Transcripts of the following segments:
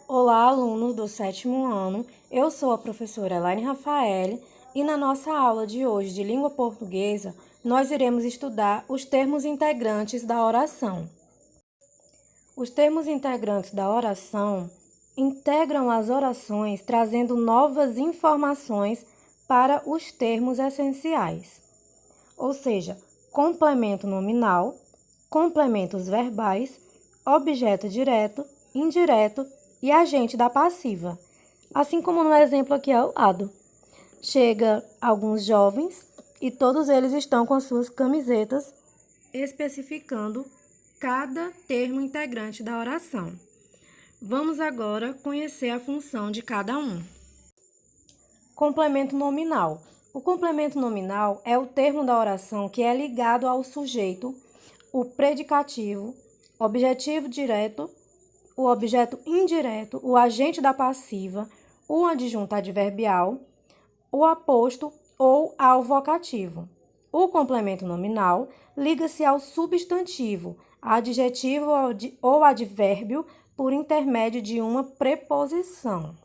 Olá, alunos do 7º ano. Eu sou a professora Elaine Rafael e na nossa aula de hoje de língua portuguesa, nós iremos estudar os termos integrantes da oração. Os termos integrantes da oração integram as orações trazendo novas informações para os termos essenciais, ou seja, complemento nominal, complementos verbais, objeto direto, indireto e agente da passiva, assim como no exemplo aqui ao lado. Chega alguns jovens e todos eles estão com as suas camisetas especificando cada termo integrante da oração. Vamos agora conhecer a função de cada um. Complemento nominal. O complemento nominal é o termo da oração que é ligado ao sujeito, o predicativo, objetivo direto, o objeto indireto, o agente da passiva, o adjunto adverbial, o aposto ou ao vocativo. O complemento nominal liga-se ao substantivo, adjetivo ou advérbio por intermédio de uma preposição.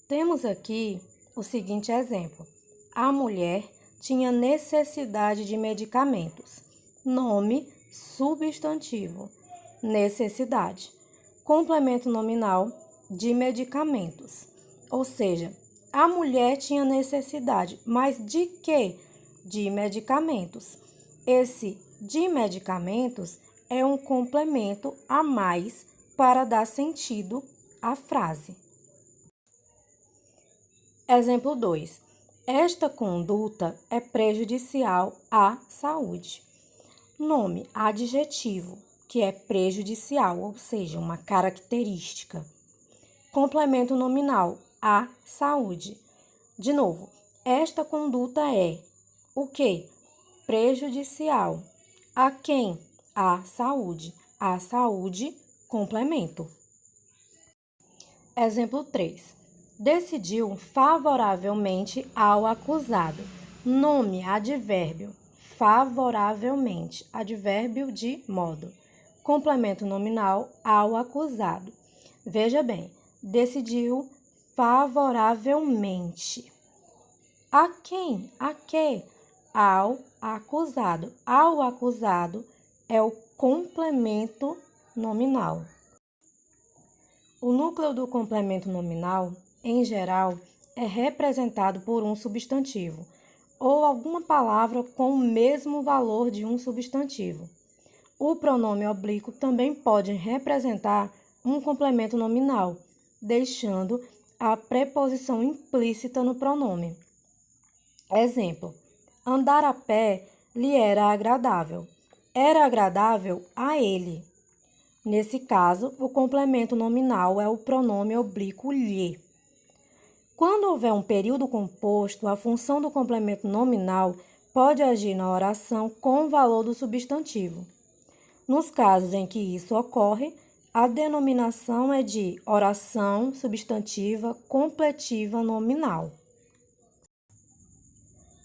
Temos aqui o seguinte exemplo. A mulher tinha necessidade de medicamentos. Nome, substantivo. Necessidade. Complemento nominal de medicamentos. Ou seja, a mulher tinha necessidade, mas de quê? De medicamentos. Esse de medicamentos é um complemento a mais para dar sentido à frase. Exemplo 2. Esta conduta é prejudicial à saúde. Nome, adjetivo, que é prejudicial, ou seja, uma característica. Complemento nominal, à saúde. De novo, esta conduta é o quê? Prejudicial. A quem? À saúde. À saúde, complemento. Exemplo 3. Decidiu favoravelmente ao acusado. Nome, advérbio. Favoravelmente, advérbio de modo. Complemento nominal ao acusado. Veja bem, decidiu favoravelmente. A quem? A quê? Ao acusado. Ao acusado é o complemento nominal. O núcleo do complemento nominal, em geral, é representado por um substantivo ou alguma palavra com o mesmo valor de um substantivo. O pronome oblíquo também pode representar um complemento nominal, deixando a preposição implícita no pronome. Exemplo: andar a pé lhe era agradável. Era agradável a ele. Nesse caso, o complemento nominal é o pronome oblíquo lhe. Quando houver um período composto, a função do complemento nominal pode agir na oração com o valor do substantivo. Nos casos em que isso ocorre, a denominação é de oração substantiva completiva nominal.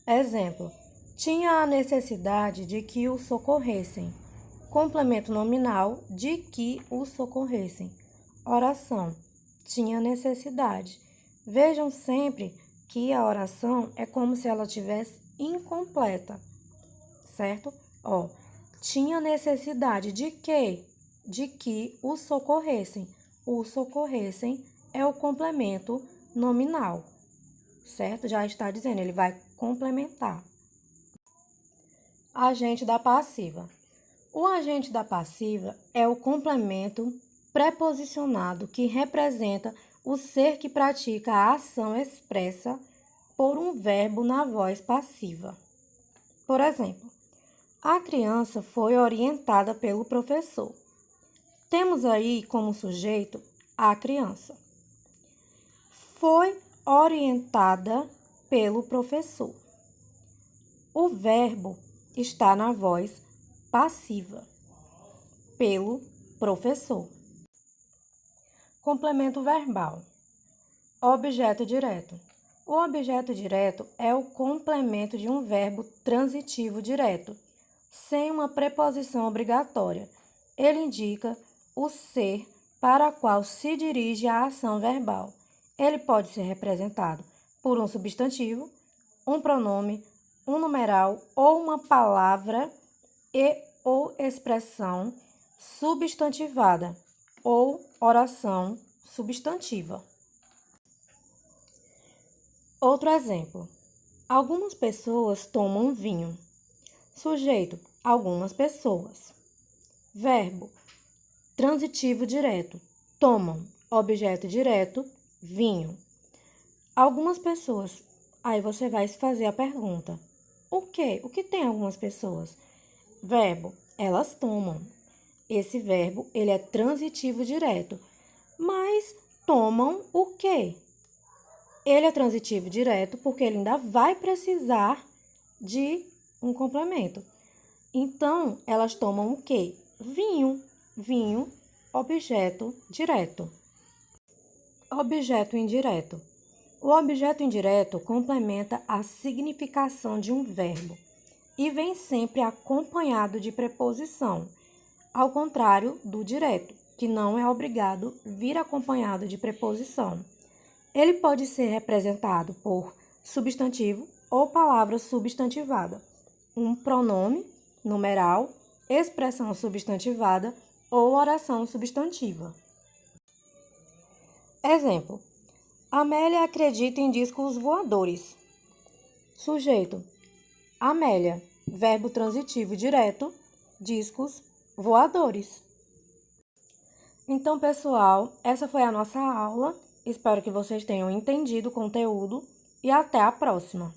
Exemplo: tinha a necessidade de que o socorressem. Complemento nominal de que o socorressem. Oração: tinha necessidade. Vejam sempre que a oração é como se ela tivesse incompleta, certo? Tinha necessidade de quê? De que o socorressem. O socorressem é o complemento nominal, certo? Já está dizendo, ele vai complementar. Agente da passiva. O agente da passiva é o complemento preposicionado que representa o ser que pratica a ação expressa por um verbo na voz passiva. Por exemplo, a criança foi orientada pelo professor. Temos aí como sujeito a criança. Foi orientada pelo professor. O verbo está na voz passiva, pelo professor. Complemento verbal. Objeto direto. O objeto direto é o complemento de um verbo transitivo direto, sem uma preposição obrigatória. Ele indica o ser para a qual se dirige a ação verbal. Ele pode ser representado por um substantivo, um pronome, um numeral ou uma palavra e ou expressão substantivada ou oração substantiva. Outro exemplo. Algumas pessoas tomam vinho. Sujeito: algumas pessoas. Verbo: transitivo direto. Tomam. Objeto direto: vinho. Algumas pessoas. Aí você vai fazer a pergunta: o quê? O que tem algumas pessoas? Verbo: elas tomam. Esse verbo, ele é transitivo direto. Mas tomam o quê? Ele é transitivo direto porque ele ainda vai precisar de um complemento. Então, elas tomam o quê? Vinho. Vinho, objeto direto. Objeto indireto. O objeto indireto complementa a significação de um verbo e vem sempre acompanhado de preposição, ao contrário do direto, que não é obrigado vir acompanhado de preposição. Ele pode ser representado por substantivo ou palavra substantivada, um pronome, numeral, expressão substantivada ou oração substantiva. Exemplo: Amélia acredita em discos voadores. Sujeito: Amélia, verbo transitivo direto, discos voadores. Então, pessoal, essa foi a nossa aula. Espero que vocês tenham entendido o conteúdo e até a próxima.